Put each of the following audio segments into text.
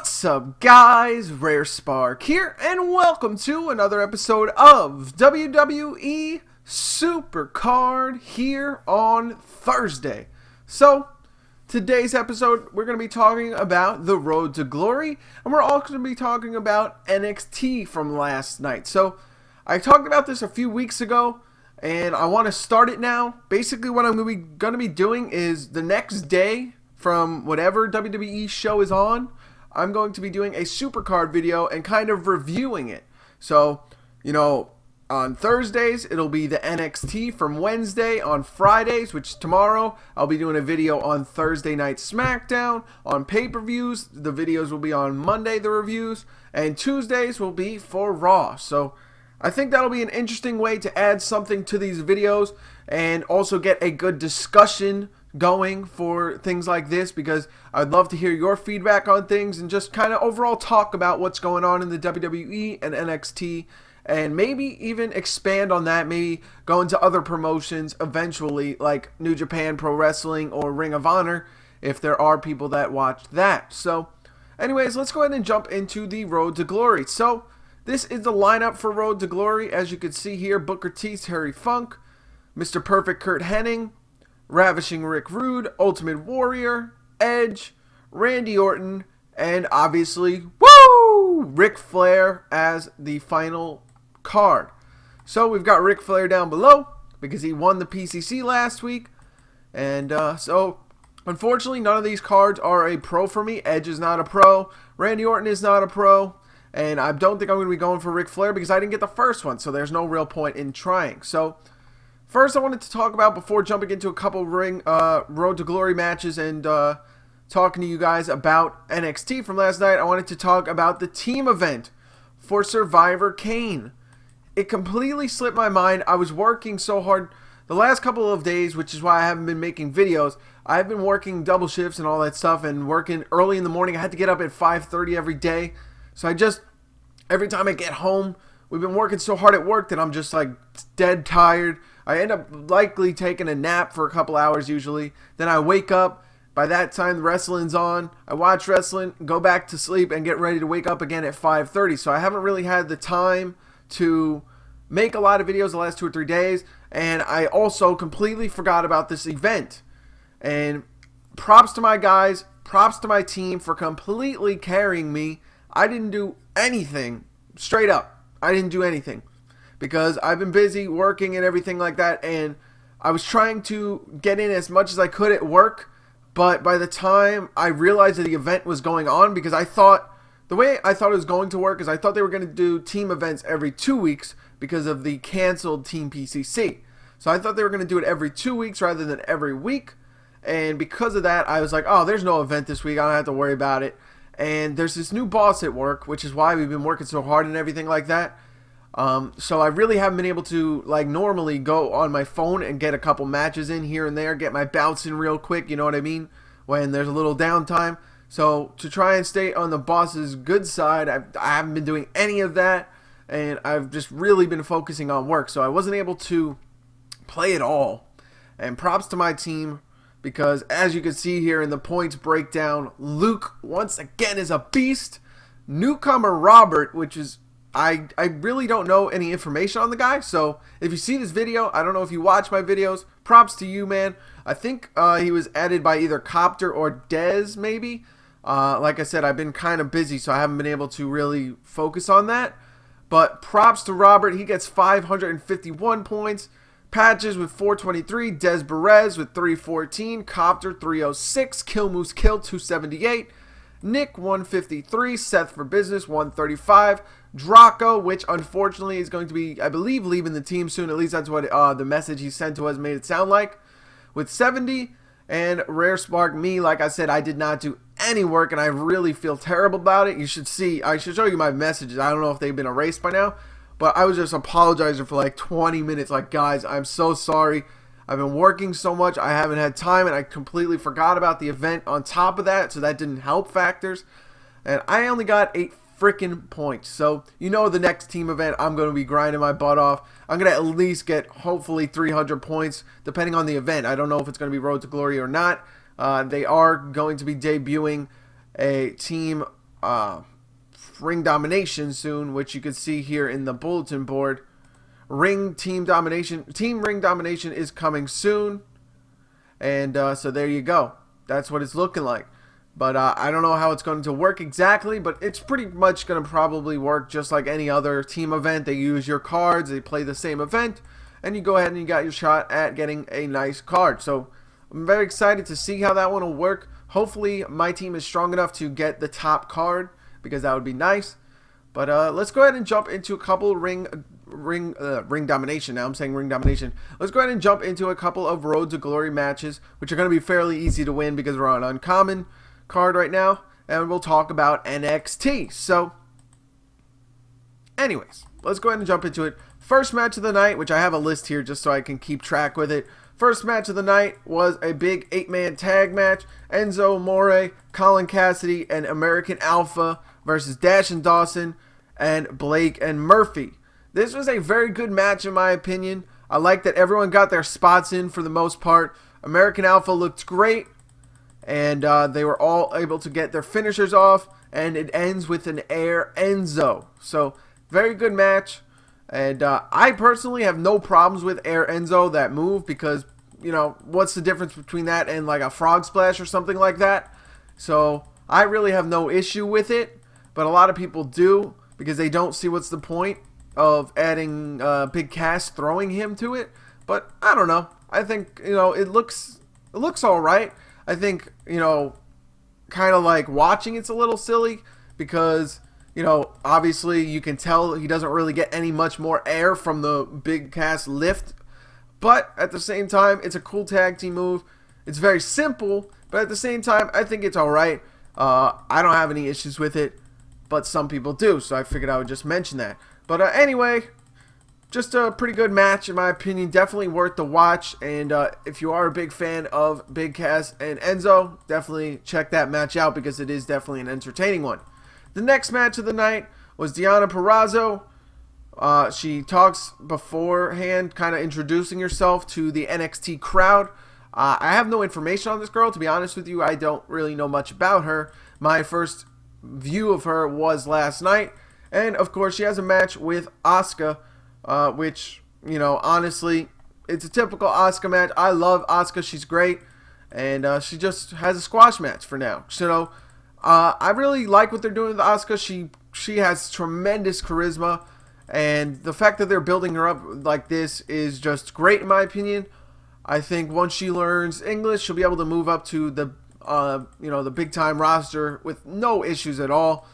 What's up, guys? Rare Spark here, and welcome to another episode of WWE Supercard here on Thursday. So, today's episode, we're going to be talking about the Road to Glory, and we're also going to be talking about NXT from last night. So, I talked about this a few weeks ago, and I want to start it now. Basically, what I'm going to be doing is the next day from whatever WWE show is on, I'm going to be doing a Supercard video and kind of reviewing it. So, on Thursdays, it'll be the NXT from Wednesday. On Fridays, which tomorrow, I'll be doing a video on Thursday Night SmackDown. On pay-per-views, the videos will be on Monday, the reviews. And Tuesdays will be for Raw. So, I think that'll be an interesting way to add something to these videos and also get a good discussion going for things like this, because I'd love to hear your feedback on things and just kind of overall talk about what's going on in the WWE and NXT, and maybe even expand on that, maybe go into other promotions eventually, like New Japan Pro Wrestling or Ring of Honor, if there are people that watch that. So anyways, let's go ahead and jump into the Road to Glory. So this is the lineup for Road to Glory. As you can see here, Booker T, Terry Funk, Mr. Perfect Kurt Hennig, Ravishing Rick Rude, Ultimate Warrior, Edge, Randy Orton, and obviously, Ric Flair as the final card. So we've got Ric Flair down below because he won the PCC last week. And so, unfortunately, none of these cards are a pro for me. Edge is not a pro. Randy Orton is not a pro. And I don't think I'm going to be going for Ric Flair because I didn't get the first one. So there's no real point in trying. So first, I wanted to talk about, before jumping into a couple Road to Glory matches and talking to you guys about NXT from last night, I wanted to talk about the team event for Survivor Kane. It completely slipped my mind. I was working so hard the last couple of days, which is why I haven't been making videos. I've been working double shifts and all that stuff and working early in the morning. I had to get up at 5:30 every day. So every time I get home, we've been working so hard at work that I'm just like dead tired. I end up likely taking a nap for a couple hours usually. Then I wake up. By that time, the wrestling's on. I watch wrestling, go back to sleep, and get ready to wake up again at 5:30. So I haven't really had the time to make a lot of videos the last 2 or 3 days. And I also completely forgot about this event. And props to my guys, props to my team for completely carrying me. I didn't do anything. Straight up. I didn't do anything. Because I've been busy working and everything like that, and I was trying to get in as much as I could at work, but by the time I realized that the event was going on, because the way I thought it was going to work is I thought they were going to do team events every 2 weeks because of the canceled Team PCC. So I thought they were going to do it every 2 weeks rather than every week, and because of that, I was like, oh, there's no event this week, I don't have to worry about it. And there's this new boss at work, which is why we've been working so hard and everything like that. So I really haven't been able to, like, normally go on my phone and get a couple matches in here and there, get my bouts in real quick, you know what I mean, when there's a little downtime. So to try and stay on the boss's good side, I haven't been doing any of that, and I've just really been focusing on work, so I wasn't able to play it all. And props to my team, because as you can see here in the points breakdown, Luke once again is a beast. Newcomer Robert, which is, I really don't know any information on the guy, so if you see this video, I don't know if you watch my videos, props to you, man. I think he was added by either Copter or Dez, maybe. Like I said, I've been kind of busy, so I haven't been able to really focus on that. But props to Robert, he gets 551 points. Patches with 423, Dez Perez with 314, Copter 306, Kill Moose Kill 278, Nick 153, Seth for Business 135, Draco, which unfortunately is going to be, I believe, leaving the team soon. At least that's what the message he sent to us made it sound like, with 70. And Rare Spark, me, like I said, I did not do any work, and I really feel terrible about it. You should see, I should show you my messages. I don't know if they've been erased by now, but I was just apologizing for like 20 minutes. Like, guys, I'm so sorry. I've been working so much, I haven't had time, and I completely forgot about the event on top of that, so that didn't help factors. And I only got 8 freaking points. So, the next team event, I'm going to be grinding my butt off. I'm going to at least get, hopefully, 300 points, depending on the event. I don't know if it's going to be Road to Glory or not. They are going to be debuting a team ring domination soon, which you can see here in the bulletin board. Team ring domination is coming soon, and so there you go. That's what it's looking like. But I don't know how it's going to work exactly, but it's pretty much going to probably work just like any other team event. They use your cards, they play the same event, and you go ahead and you got your shot at getting a nice card. So I'm very excited to see how that one will work. Hopefully my team is strong enough to get the top card, because that would be nice. But let's go ahead and jump into a couple ring domination. Now I'm saying ring domination. Let's go ahead and jump into a couple of Road to Glory matches, which are going to be fairly easy to win because we're on uncommon card right now, and we'll talk about NXT. So anyways, let's go ahead and jump into it. First match of the night, which I have a list here just so I can keep track with it. First match of the night was a big 8-man tag match. Enzo Amore, Colin Cassidy, and American Alpha versus Dash and Dawson and Blake and Murphy. This was a very good match in my opinion. I like that everyone got their spots in for the most part. American Alpha looked great, and they were all able to get their finishers off, and it ends with an Air Enzo. So very good match, and I personally have no problems with Air Enzo, that move, because you know, what's the difference between that and like a frog splash or something like that? So I really have no issue with it, but a lot of people do, because they don't see what's the point of adding Big Cass throwing him to it. But I don't know. I think, you know, it looks all right. I think, you know, kind of like watching it's a little silly because, you know, obviously you can tell he doesn't really get any much more air from the Big Cass lift. But at the same time, it's a cool tag team move. It's very simple, but at the same time, I think it's all right. I don't have any issues with it, but some people do, so I figured I would just mention that. But anyway, just a pretty good match in my opinion. Definitely worth the watch, and if you are a big fan of Big Cass and Enzo, definitely check that match out because it is definitely an entertaining one. The next match of the night was Deonna Purrazzo. She talks beforehand, kind of introducing herself to the NXT crowd. I have no information on this girl, to be honest with you. I don't really know much about her. My first view of her was last night, and of course she has a match with Asuka, which, you know, honestly, it's a typical Asuka match. I love Asuka, she's great, and she just has a squash match for now. So I really like what they're doing with Asuka. She has tremendous charisma, and the fact that they're building her up like this is just great in my opinion. I think once she learns English, she'll be able to move up to the you know, the big time roster with no issues at all.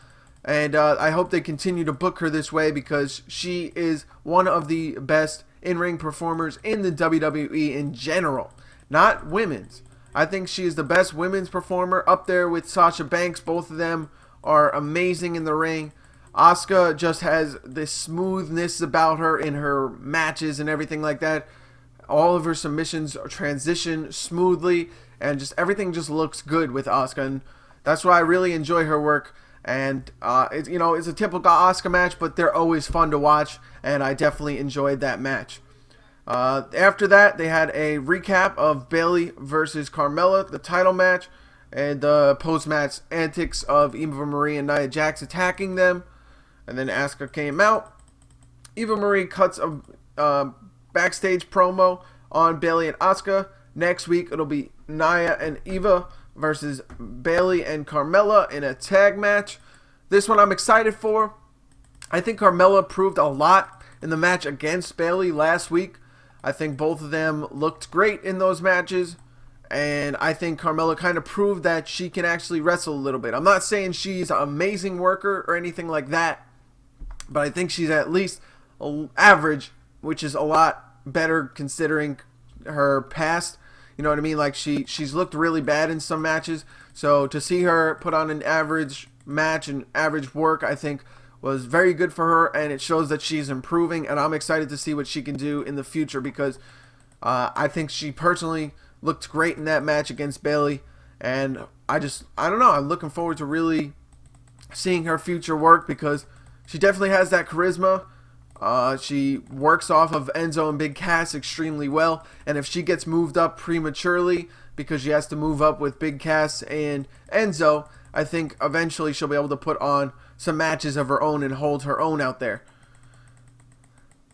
And I hope they continue to book her this way because she is one of the best in-ring performers in the WWE in general, not women's. I think she is the best women's performer, up there with Sasha Banks. Both of them are amazing in the ring. Asuka just has this smoothness about her in her matches and everything like that. All of her submissions transition smoothly, and just everything just looks good with Asuka, and that's why I really enjoy her work. And it's, you know, it's a typical Asuka match, but they're always fun to watch, and I definitely enjoyed that match. After that, they had a recap of Bayley versus Carmella, the title match, and the post-match antics of Eva Marie and Nia Jax attacking them. And then Asuka came out. Eva Marie cuts a backstage promo on Bayley and Asuka. Next week, it'll be Nia and Eva versus Bayley and Carmella in a tag match. This one I'm excited for. I think Carmella proved a lot in the match against Bayley last week. I think both of them looked great in those matches, and I think Carmella kind of proved that she can actually wrestle a little bit. I'm not saying she's an amazing worker or anything like that, but I think she's at least average, which is a lot better considering her past. You know what I mean? Like she's looked really bad in some matches, so to see her put on an average match and average work, I think was very good for her, and it shows that she's improving, and I'm excited to see what she can do in the future because I think she personally looked great in that match against Bayley, and I don't know, I'm looking forward to really seeing her future work because she definitely has that charisma. She works off of Enzo and Big Cass extremely well, and if she gets moved up prematurely, because she has to move up with Big Cass and Enzo, I think eventually she'll be able to put on some matches of her own and hold her own out there.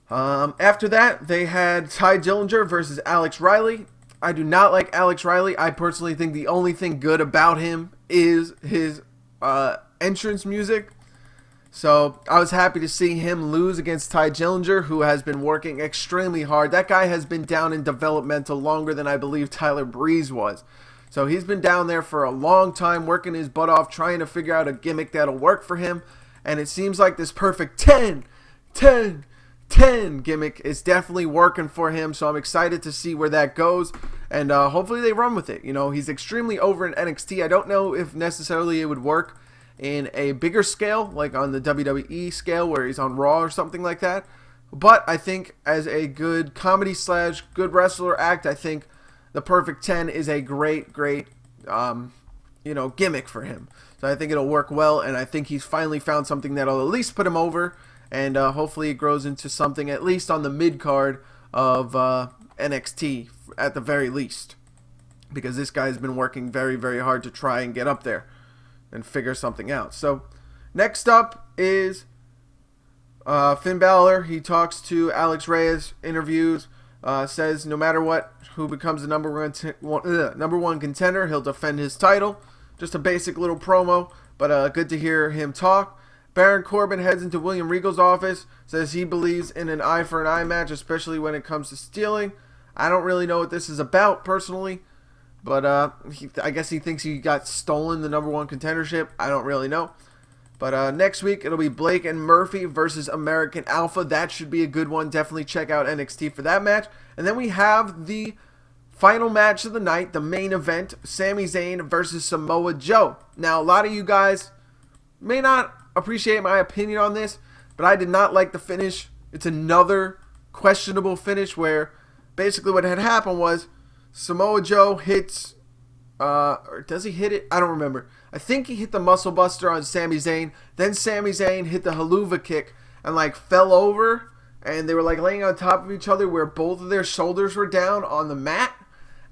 After that, they had Ty Dillinger versus Alex Riley. I do not like Alex Riley. I personally think the only thing good about him is his entrance music. So I was happy to see him lose against Ty Dillinger, who has been working extremely hard. That guy has been down in developmental longer than I believe Tyler Breeze was. So he's been down there for a long time, working his butt off, trying to figure out a gimmick that'll work for him. And it seems like this perfect 10 gimmick is definitely working for him. So I'm excited to see where that goes. And hopefully they run with it. You know, he's extremely over in NXT. I don't know if necessarily it would work in a bigger scale, like on the WWE scale where he's on Raw or something like that. But I think as a good comedy / good wrestler act, I think the perfect 10 is a great gimmick for him. So I think it'll work well, and I think he's finally found something that'll at least put him over, and hopefully it grows into something at least on the mid card of NXT at the very least, because this guy's been working very, very hard to try and get up there and figure something out. So next up is Finn Balor. He talks to Alex Reyes, interviews, says no matter what, who becomes the number one contender, he'll defend his title. Just a basic little promo, but good to hear him talk. Baron Corbin heads into William Regal's office, says he believes in an eye for an eye match, especially when it comes to stealing. I don't really know what this is about personally, but I guess he thinks he got stolen the number one contendership. I don't really know. But next week, it'll be Blake and Murphy versus American Alpha. That should be a good one. Definitely check out NXT for that match. And then we have the final match of the night, the main event, Sami Zayn versus Samoa Joe. Now, a lot of you guys may not appreciate my opinion on this, but I did not like the finish. It's another questionable finish where basically what had happened was Samoa Joe hits, or does he hit it? I don't remember. I think he hit the Muscle Buster on Sami Zayn. Then Sami Zayn hit the Haluva kick and fell over, and they were laying on top of each other where both of their shoulders were down on the mat.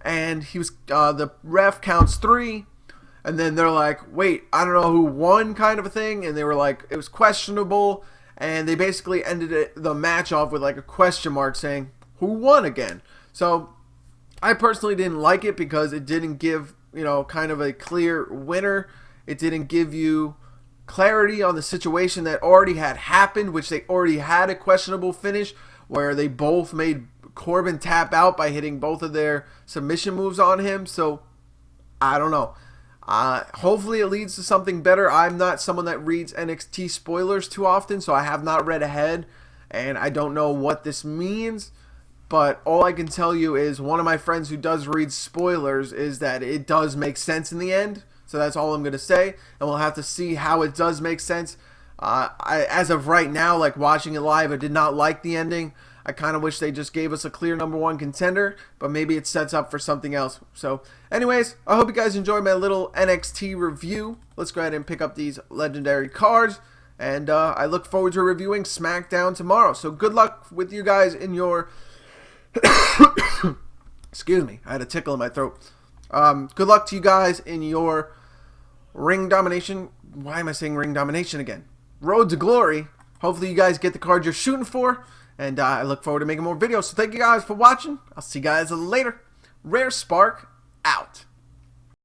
And he was the ref counts 3, and then they're like, wait, I don't know who won, kind of a thing. And they were like, it was questionable, and they basically ended the match off with a question mark saying, who won again? So I personally didn't like it because it didn't give, kind of a clear winner. It didn't give you clarity on the situation that already had happened, which they already had a questionable finish where they both made Corbin tap out by hitting both of their submission moves on him. So I don't know. Hopefully it leads to something better. I'm not someone that reads NXT spoilers too often, so I have not read ahead, and I don't know what this means. But all I can tell you is one of my friends who does read spoilers is that it does make sense in the end. So that's all I'm going to say, and we'll have to see how it does make sense. As of right now, watching it live, I did not like the ending. I kind of wish they just gave us a clear number one contender, but maybe it sets up for something else. So anyways, I hope you guys enjoyed my little NXT review. Let's go ahead and pick up these legendary cards, and I look forward to reviewing SmackDown tomorrow. So good luck with you guys in your... Excuse me, I had a tickle in my throat. Good luck to you guys in your ring domination. Why am I saying ring domination again? Road to glory. Hopefully you guys get the card you're shooting for. And I look forward to making more videos. So thank you guys for watching. I'll see you guys later. Rare Spark out.